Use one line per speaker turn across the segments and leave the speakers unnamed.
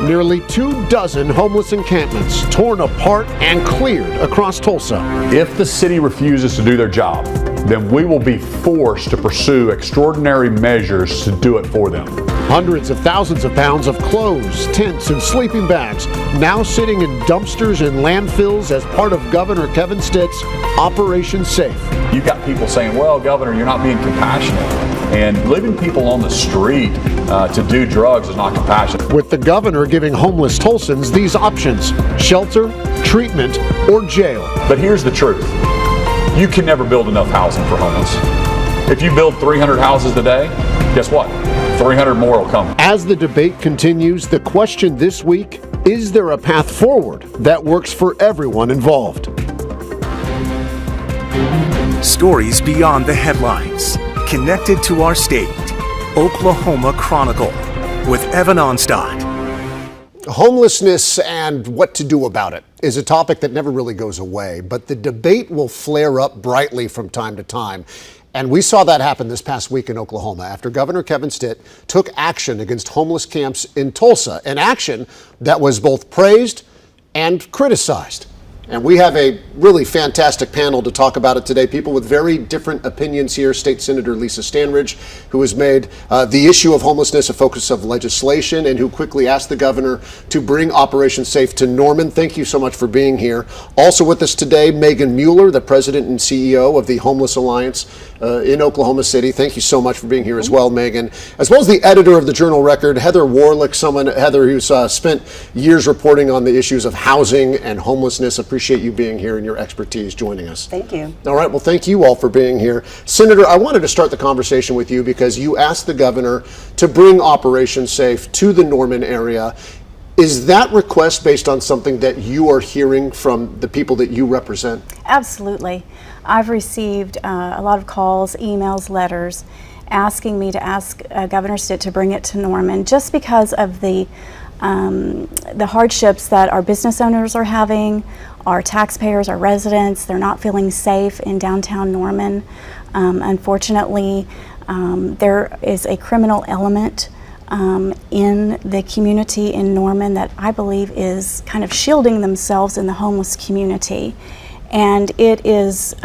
nearly 24 homeless encampments torn apart and cleared across Tulsa.
If the city refuses to do their job, then we will be forced to pursue extraordinary measures to do it for them.
Hundreds of thousands of pounds of clothes, tents, and sleeping bags now sitting in dumpsters and landfills as part of Governor Kevin Stitt's Operation Safe.
You've got people saying, well, Governor, you're not being compassionate. And leaving people on the street to do drugs is not compassionate.
With the governor giving homeless Tulsans these options: shelter, treatment, or jail.
But here's the truth. You can never build enough housing for homeless. If you build 300 houses today, guess what? 300 more will come.
As the debate continues, the question this week: is there a path forward that works for everyone involved?
Stories beyond the headlines, connected to our state. Oklahoma Chronicle with Evan Onstot.
Homelessness and what to do about it is a topic that never really goes away, but the debate will flare up brightly from time to time. And we saw that happen this past week in Oklahoma after Governor Kevin Stitt took action against homeless camps in Tulsa, an action that was both praised and criticized. And we have a really fantastic panel to talk about it today. People with very different opinions here. State Senator Lisa Stanridge, who has made the issue of homelessness a focus of legislation and who quickly asked the governor to bring Operation Safe to Norman. Thank you so much for being here. Also with us today, Megan Mueller, the president and CEO of the Homeless Alliance in Oklahoma City. Thank you so much for being here as well, Megan. As well as the editor of the Journal Record, Heather Warlick, Heather, who's spent years reporting on the issues of housing and homelessness. Appreciate you being here and your expertise joining us.
Thank you.
All right, well, thank you all for being here. Senator, I wanted to start the conversation with you because you asked the governor to bring Operation Safe to the Norman area. Is that request based on something that you are hearing from the people that you represent?
Absolutely. I've received a lot of calls, emails, letters asking me to ask Governor Stitt to bring it to Norman just because of the hardships that our business owners are having, our taxpayers, our residents. They're not feeling safe in downtown Norman. Unfortunately, there is a criminal element in the community in Norman that I believe is kind of shielding themselves in the homeless community. And it is,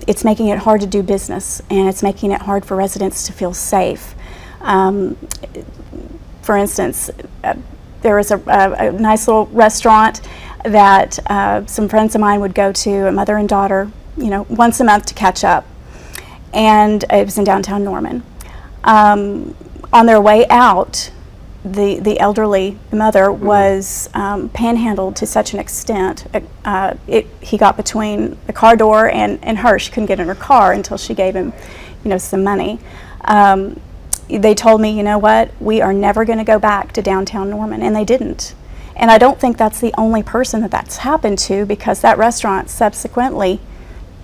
it's making it hard to do business, and it's making it hard for residents to feel safe. For instance, there was a nice little restaurant that some friends of mine would go to, a mother and daughter, once a month to catch up. And it was in downtown Norman. On their way out, the elderly mother was panhandled to such an extent. He got between the car door and her. She couldn't get in her car until she gave him, some money. They told me, you know what, we are never going to go back to downtown Norman, and they didn't. And I don't think that's the only person that that's happened to, because that restaurant subsequently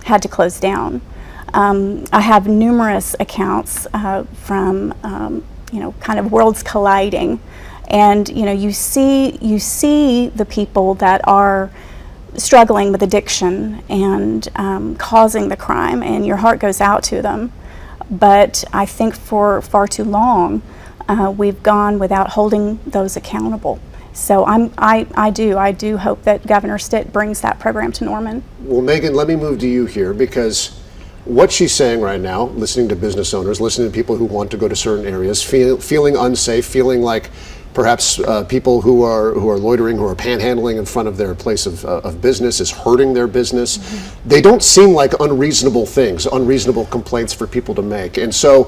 had to close down. I have numerous accounts from kind of worlds colliding, and you see the people that are struggling with addiction and causing the crime, and your heart goes out to them. But I think for far too long we've gone without holding those accountable. So I do hope that Governor Stitt brings that program to Norman.
Well, Megan, let me move to you here, because what she's saying right now, listening to business owners, listening to people who want to go to certain areas, feeling unsafe, feeling like perhaps people who are loitering, who are panhandling in front of their place of business is hurting their business. Mm-hmm. They don't seem like unreasonable things, unreasonable complaints for people to make. And so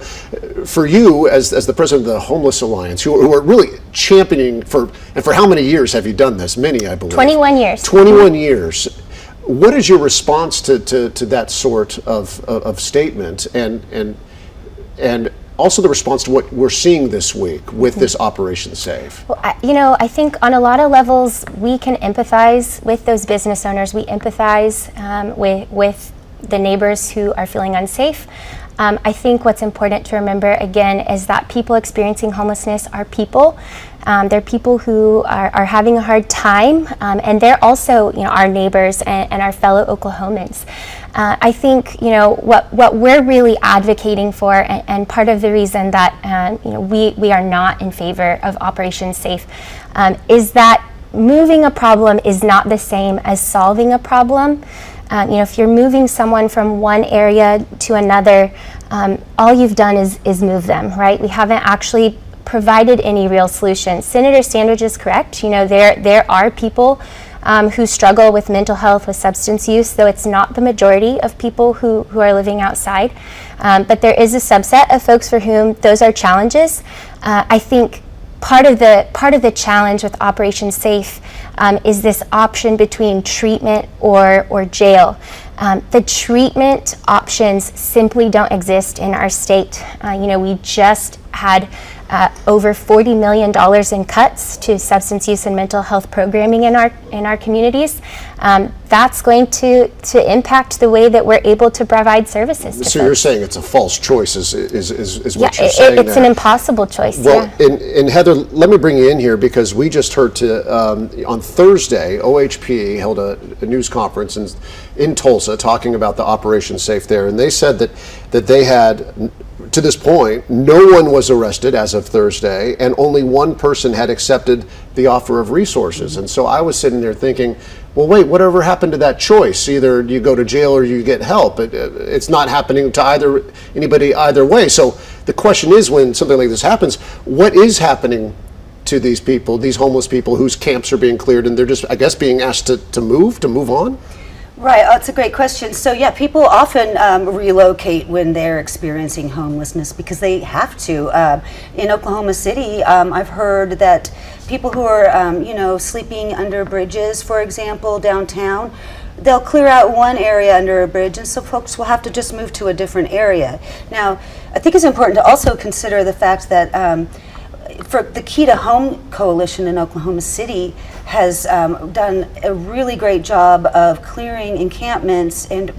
for you, as the president of the Homeless Alliance, who are really championing for how many years have you done this? Many, I believe.
21 years.
21 years. What is your response to that sort of statement, and also the response to what we're seeing this week with this Operation Safe?
Well, I think on a lot of levels we can empathize with those business owners. We empathize with the neighbors who are feeling unsafe. I think what's important to remember again is that people experiencing homelessness are people. They're people who are having a hard time, and they're also our neighbors and our fellow Oklahomans. I think what we're really advocating for, and part of the reason that we are not in favor of Operation Safe, is that moving a problem is not the same as solving a problem. If you're moving someone from one area to another, all you've done is move them, right? We haven't actually provided any real solution. Senator Sandridge is correct. There are people who struggle with mental health, with substance use, though it's not the majority of people who are living outside. But there is a subset of folks for whom those are challenges. I think part of the challenge with Operation Safe is this option between treatment or jail. The treatment options simply don't exist in our state. We just had over $40 million in cuts to substance use and mental health programming in our communities. That's going to impact the way that we're able to provide services to
So
folks.
you're saying it's a false choice is what you're saying
it's
there.
an impossible choice.
Well, and Heather, let me bring you in here because we just heard on Thursday, OHP held a news conference in Tulsa talking about the Operation Safe there, and they said that they had, to this point, no one was arrested as of Thursday, and only one person had accepted the offer of resources. And so I was sitting there thinking, well, wait, whatever happened to that choice? Either you go to jail or you get help. It's not happening to anybody either way. So the question is, when something like this happens, what is happening to these people, these homeless people whose camps are being cleared, and they're just, I guess, being asked to move on?
Right, that's a great question. So yeah, people often relocate when they're experiencing homelessness because they have to. In Oklahoma City, I've heard that people who are, sleeping under bridges, for example, downtown, they'll clear out one area under a bridge, and so folks will have to just move to a different area. Now, I think it's important to also consider the fact that for the Key to Home Coalition in Oklahoma City has done a really great job of clearing encampments and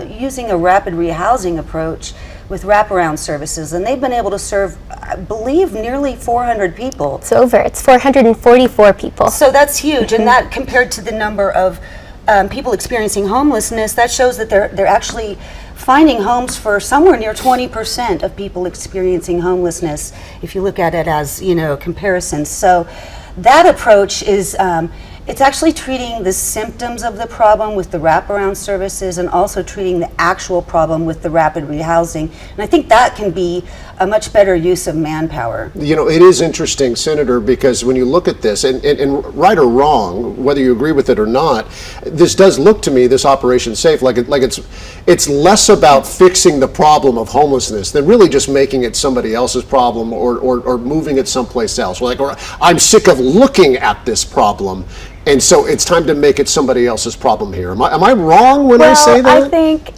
using a rapid rehousing approach with wraparound services, and they've been able to serve, I believe, nearly 400 people.
It's 444 people.
So that's huge, and that compared to the number of people experiencing homelessness, that shows that they're actually finding homes for somewhere near 20% of people experiencing homelessness, if you look at it as, comparisons. So that approach is, it's actually treating the symptoms of the problem with the wraparound services and also treating the actual problem with the rapid rehousing. And I think that can be a much better use of manpower.
It is interesting, Senator, because when you look at this, and right or wrong, whether you agree with it or not, this does look to me, this Operation Safe, like it's less about fixing the problem of homelessness than really just making it somebody else's problem or moving it someplace else. Or I'm sick of looking at this problem, and so it's time to make it somebody else's problem here. Am I wrong when I say that?
I think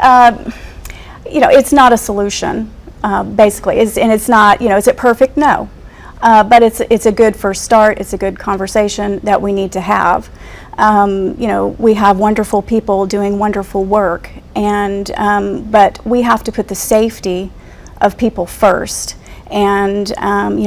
it's not a solution. Basically, and it's not, is it perfect? No, but it's a good first start. It's a good conversation that we need to have. We have wonderful people doing wonderful work, but we have to put the safety of people first. And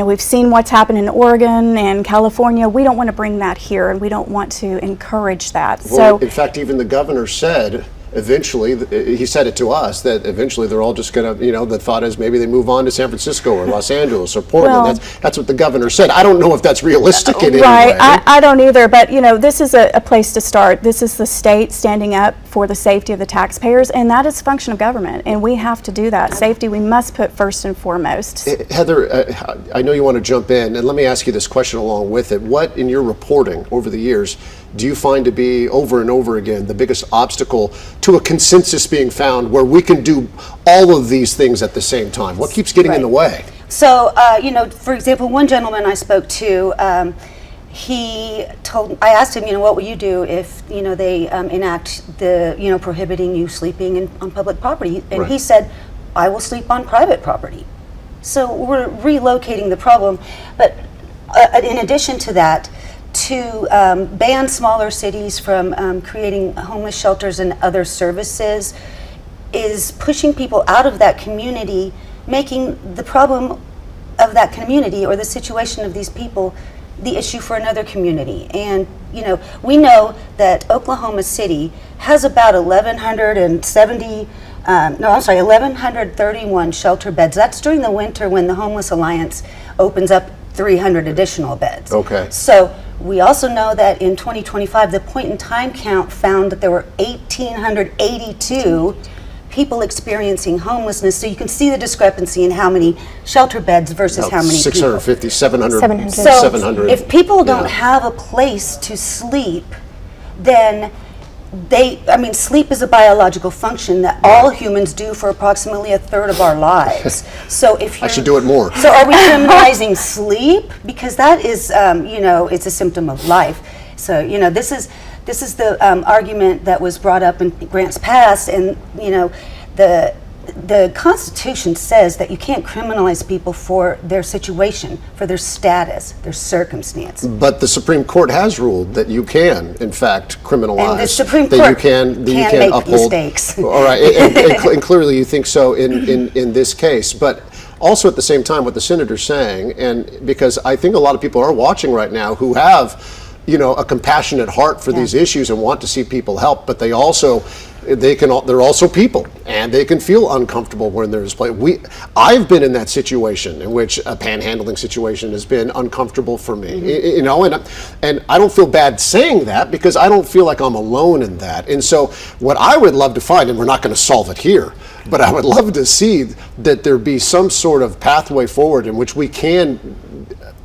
we've seen what's happened in Oregon and California. We don't want to bring that here, and we don't want to encourage that.
Well, in fact, even the governor said, eventually, he said it to us, that eventually they're all just going to, the thought is maybe they move on to San Francisco or Los Angeles or Portland.
Well,
that's what the governor said. I don't know if that's realistic in any
right,
way.
I don't either, but this is a place to start. This is the state standing up for the safety of the taxpayers, and that is a function of government, and we have to do that. Safety we must put first and foremost.
Heather, I know you want to jump in, and let me ask you this question along with it. What, in your reporting over the years, do you find to be, over and over again, the biggest obstacle to a consensus being found where we can do all of these things at the same time? What keeps getting in the way?
So, for example, one gentleman I spoke to, I asked him, what will you do if, they enact the, prohibiting you sleeping on public property? And he said, I will sleep on private property. So we're relocating the problem. But in addition to that, to ban smaller cities from creating homeless shelters and other services is pushing people out of that community, making the problem of that community or the situation of these people the issue for another community. And we know that Oklahoma City has about 1,131 shelter beds. That's during the winter when the Homeless Alliance opens up 300 additional beds.
Okay.
So we also know that in 2025, the point in time count found that there were 1,882 people experiencing homelessness. So you can see the discrepancy in how many shelter beds versus how many
650, 700,
700.
So
700.
if people don't have a place to sleep, then sleep is a biological function that all humans do for approximately a third of our lives. So if
I should do it more.
So are we criminalizing sleep? Because that is, it's a symptom of life. So, this is the argument that was brought up in grants past, and, the Constitution says that you can't criminalize people for their situation, for their status, their circumstance.
But the Supreme Court has ruled that you can, in fact, criminalize.
And the Supreme
that
Court
you can
make
uphold
mistakes.
All right, and clearly you think so in this case, but also at the same time, what the senator's saying, and because I think a lot of people are watching right now who have, a compassionate heart for these issues and want to see people help, but they're also people, and they can feel uncomfortable when they're displayed. I've been in that situation in which a panhandling situation has been uncomfortable for me, and I don't feel bad saying that because I don't feel like I'm alone in that. And so what I would love to find, and we're not going to solve it here, but I would love to see that there be some sort of pathway forward in which we can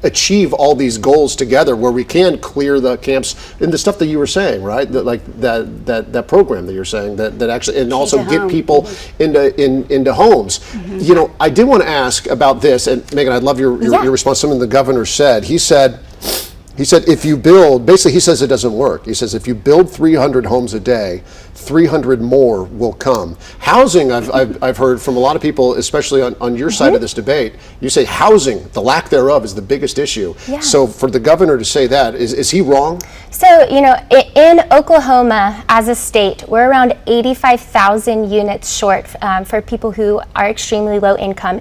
achieve all these goals together, where we can clear the camps and the stuff that you were saying, right? That program that you're saying that actually, and also get people into homes. I did want to ask about this, and Megan, I'd love your response. Something the governor said. He said if you build, basically he says it doesn't work. He says if you build 300 homes a day, 300 more will come. Housing, I've heard from a lot of people, especially on your side of this debate, you say housing, the lack thereof, is the biggest issue.
Yeah.
So for the governor to say that, is he wrong?
So, in Oklahoma as a state, we're around 85,000 units short for people who are extremely low income.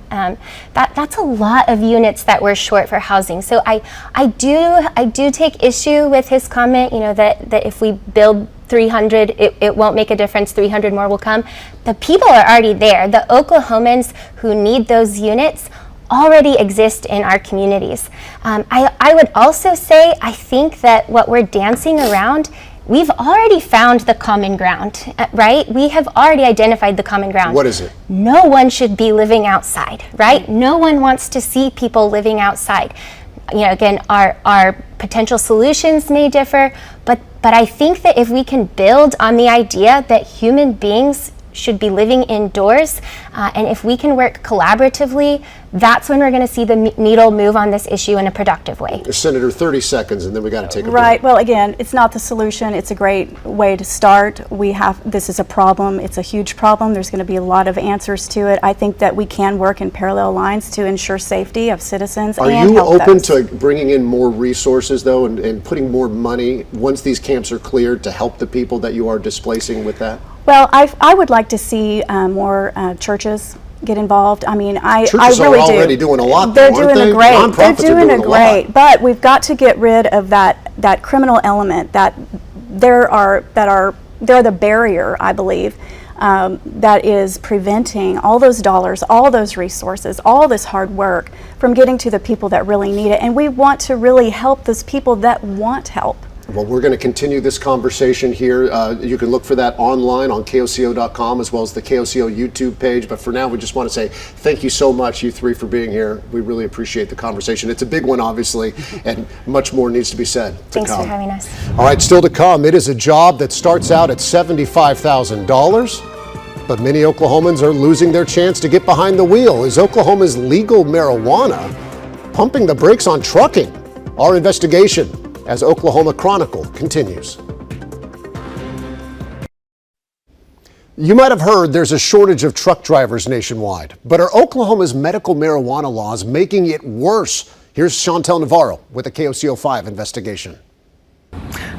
That's a lot of units that we're short for housing. So I do take issue with his comment, that if we build 300, it won't make a difference, 300 more will come. The people are already there. The Oklahomans who need those units already exist in our communities. I would also say, I think that what we're dancing around, we've already found the common ground, right? We have already identified the common ground.
What is it?
No one should be living outside, right? No one wants to see people living outside. Again, our potential solutions may differ, but I think that if we can build on the idea that human beings should be living indoors, and if we can work collaboratively, that's when we're going to see the needle move on this issue in a productive way.
Senator, 30 seconds, and then we got to take a break.
Right. Well, again, it's not the solution. It's a great way to start. This is a problem. It's a huge problem. There's going to be a lot of answers to it. I think that we can work in parallel lines to ensure safety of citizens.
Are
and
you
help
open
those.
to bringing in more resources, though, and putting more money once these camps are cleared to help the people that you are displacing with that?
Well, I would like to see more churches get involved. I mean, I
Churches
really
are
do.
already doing a lot.
They're
though, aren't
doing
they?
a great.
Nonprofits
They're doing
are
a
doing
great.
lot.
But we've got to get rid of that criminal element that they're the barrier, I believe, that is preventing all those dollars, all those resources, all this hard work from getting to the people that really need it. And we want to really help those people that want help.
Well, we're going to continue this conversation here. You can look for that online on KOCO.com as well as the KOCO YouTube page. But for now, we just want to say thank you so much, you three, for being here. We really appreciate the conversation. It's a big one, obviously, and much more needs to be said.
Thanks for having us.
All right, still to come. It is a job that starts out at $75,000, but many Oklahomans are losing their chance to get behind the wheel. Is Oklahoma's legal marijuana pumping the brakes on trucking? Our investigation as Oklahoma Chronicle continues. You might have heard there's a shortage of truck drivers nationwide, but are Oklahoma's medical marijuana laws making it worse? Here's Chantel Navarro with a KOCO 5 investigation.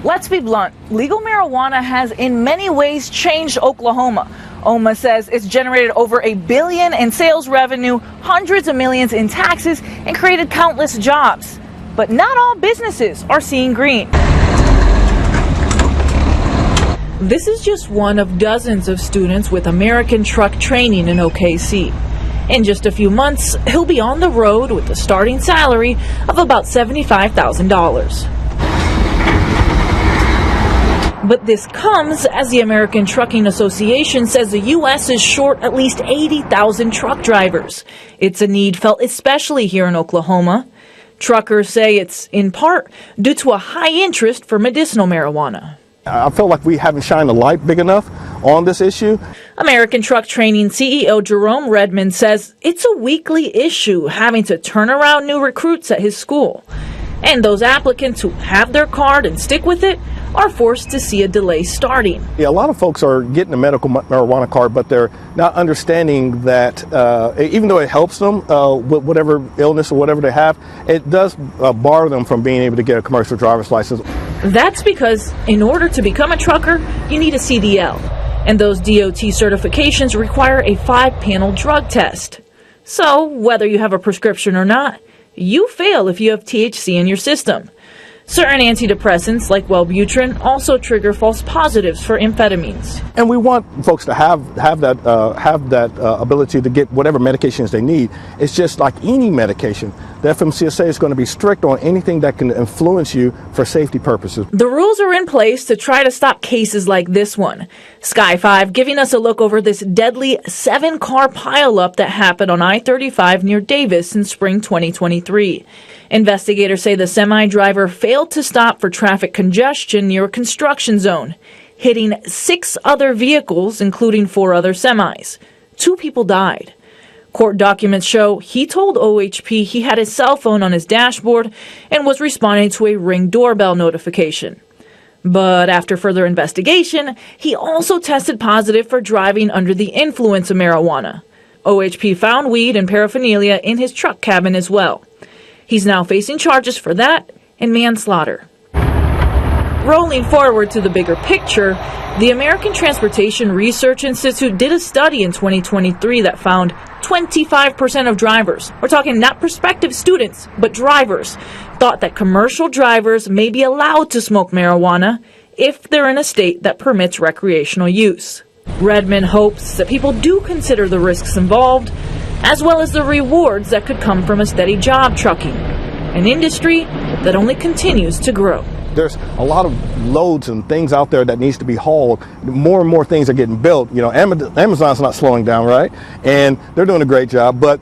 Let's be blunt. Legal marijuana has in many ways changed Oklahoma. OMA says it's generated over $1 billion in sales revenue, hundreds of millions in taxes, and created countless jobs. But not all businesses are seeing green. This is just one of dozens of students with American truck training in OKC. In just a few months, he'll be on the road with a starting salary of about $75,000. But this comes as the American Trucking Association says the U.S. is short at least 80,000 truck drivers. It's a need felt especially here in Oklahoma. Truckers say it's in part due to a high interest for medicinal marijuana.
I feel like we haven't shined a light big enough on this issue.
American Truck Training CEO Jerome Redmond says it's a weekly issue having to turn around new recruits at his school. And those applicants who have their card and stick with it are forced to see a delay starting.
Yeah, a lot of folks are getting a medical marijuana card, but they're not understanding that even though it helps them with whatever illness or whatever they have, it does bar them from being able to get a commercial driver's license.
That's because in order to become a trucker, you need a CDL. And those DOT certifications require a 5-panel drug test. So whether you have a prescription or not, you fail if you have THC in your system. Certain antidepressants, like Wellbutrin, also trigger false positives for amphetamines.
And we want folks to have that ability to get whatever medications they need. It's just like any medication. The FMCSA is going to be strict on anything that can influence you for safety purposes.
The rules are in place to try to stop cases like this one. Sky 5 giving us a look over this deadly 7-car pileup that happened on I-35 near Davis in spring 2023. Investigators say the semi-driver failed to stop for traffic congestion near a construction zone, hitting 6 other vehicles, including 4 other semis. 2 people died. Court documents show he told OHP he had his cell phone on his dashboard and was responding to a Ring doorbell notification. But after further investigation, he also tested positive for driving under the influence of marijuana. OHP found weed and paraphernalia in his truck cabin as well. He's now facing charges for that and manslaughter. Rolling forward to the bigger picture, the American Transportation Research Institute did a study in 2023 that found 25% of drivers, we're talking not prospective students, but drivers, thought that commercial drivers may be allowed to smoke marijuana if they're in a state that permits recreational use. Redmond hopes that people do consider the risks involved, as well as the rewards that could come from a steady job trucking, an industry that only continues to grow.
There's a lot of loads and things out there that needs to be hauled. More and more things are getting built. You know, Amazon's not slowing down, right? And they're doing a great job. But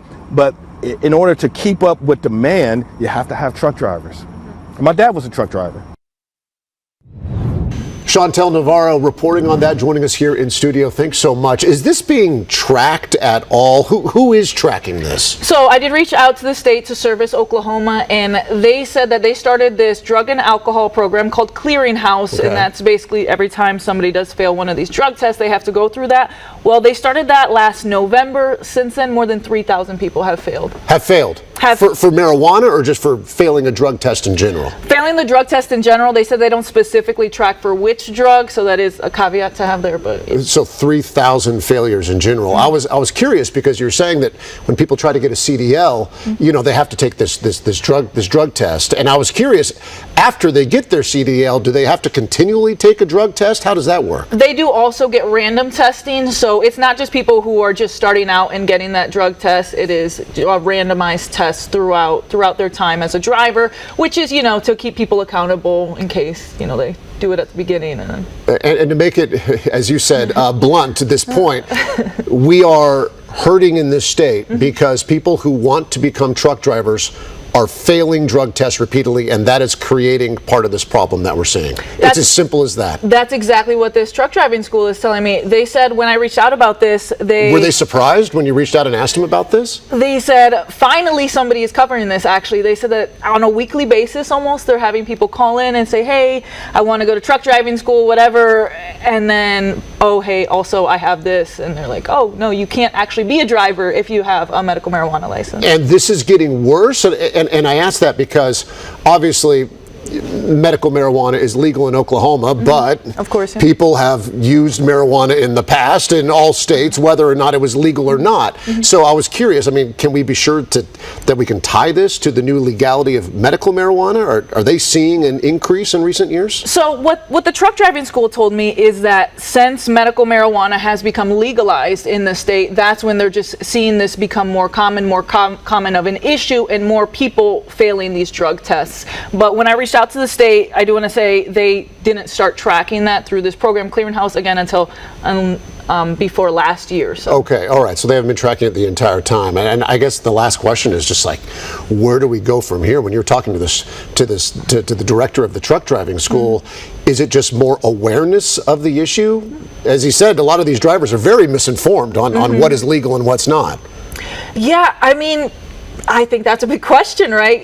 in order to keep up with demand, you have to have truck drivers. And my dad was a truck driver.
Chantel Navarro reporting on that, joining us here in studio. Thanks so much. Is this being tracked at all? Who is tracking this?
So I did reach out to the state, to Service Oklahoma, and they said that they started this drug and alcohol program called Clearinghouse, and that's basically every time somebody does fail one of these drug tests, they have to go through that. Well, they started that last November. Since then, more than 3,000 people have failed.
Have failed? For marijuana or just for failing a drug test in general?
Failing the drug test in general. They said they don't specifically track for which drug, so that is a caveat to have there. But
so 3,000 failures in general. I was curious because you're saying that when people try to get a CDL, you know, they have to take this drug test, and I was curious, after they get their CDL, do they have to continually take a drug test? How does that work?
They do also get random testing, so it's not just people who are just starting out and getting that drug test. It is a randomized test throughout their time as a driver, which is, you know, to keep people accountable in case, you know, they do it at the beginning. And
to make it, as you said, blunt to this point, we are hurting in this state because people who want to become truck drivers are failing drug tests repeatedly, and that is creating part of this problem that we're seeing. It's as simple as that.
That's exactly what this truck driving school is telling me. They said when I reached out about this, were
they surprised when you reached out and asked them about this?
They said finally somebody is covering this. Actually, they said that on a weekly basis almost they're having people call in and say, hey, I want to go to truck driving school, whatever, and then, oh, hey, also I have this, and they're like, oh no, you can't actually be a driver if you have a medical marijuana license.
And this is getting worse. And I ask that because obviously medical marijuana is legal in Oklahoma, but
Of course, yeah.
people have used marijuana in the past in all states, whether or not it was legal or not. So I was curious, I mean, can we be sure that we can tie this to the new legality of medical marijuana? Or are they seeing an increase in recent years?
So what the truck driving school told me is that since medical marijuana has become legalized in the state, that's when they're just seeing this become more common of an issue, and more people failing these drug tests. But when I reached out to the state, I do want to say they didn't start tracking that through this program Clearinghouse again until before last year. So.
Okay, all right. So they haven't been tracking it the entire time. And I guess the last question is just like, where do we go from here? When you're talking to the director of the truck driving school, is it just more awareness of the issue? As he said, a lot of these drivers are very misinformed on what is legal and what's not.
Yeah, I mean, I think that's a big question, right?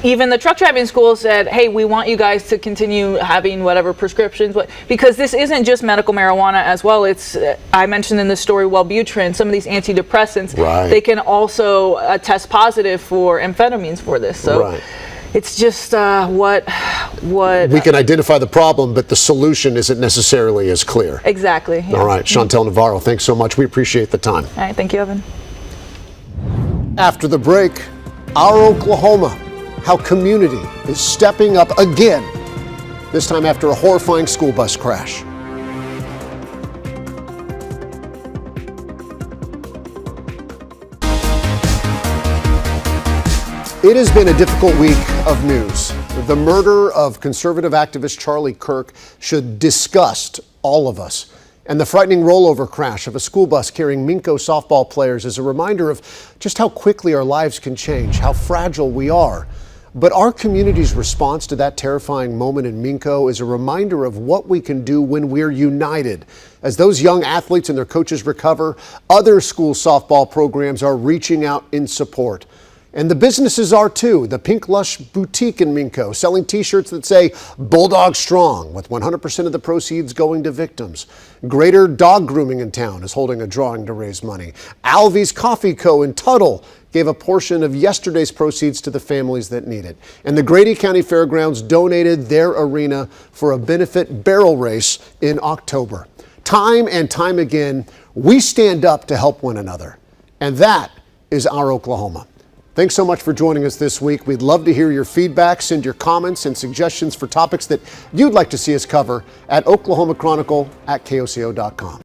Even the truck driving school said, hey, we want you guys to continue having whatever prescriptions, because this isn't just medical marijuana as well. It's, I mentioned in the story, Wellbutrin, some of these antidepressants, they can also test positive for amphetamines for this. So it's just what we
can identify the problem, but the solution isn't necessarily as clear.
Exactly. Yeah.
All right, Chantel Navarro, thanks so much. We appreciate the time.
All right, thank you, Evan.
After the break, our Oklahoma, how community is stepping up again, this time after a horrifying school bus crash. It has been a difficult week of news. The murder of conservative activist Charlie Kirk should disgust all of us. And the frightening rollover crash of a school bus carrying Minco softball players is a reminder of just how quickly our lives can change, how fragile we are. But our community's response to that terrifying moment in Minco is a reminder of what we can do when we're united. As those young athletes and their coaches recover, other school softball programs are reaching out in support. And the businesses are too. The Pink Lush Boutique in Minco selling t-shirts that say Bulldog Strong, with 100% of the proceeds going to victims. Greater Dog Grooming in town is holding a drawing to raise money. Alvy's Coffee Co. in Tuttle gave a portion of yesterday's proceeds to the families that need it. And the Grady County Fairgrounds donated their arena for a benefit barrel race in October. Time and time again, we stand up to help one another. And that is our Oklahoma. Thanks so much for joining us this week. We'd love to hear your feedback. Send your comments and suggestions for topics that you'd like to see us cover at oklahomachronicle@koco.com.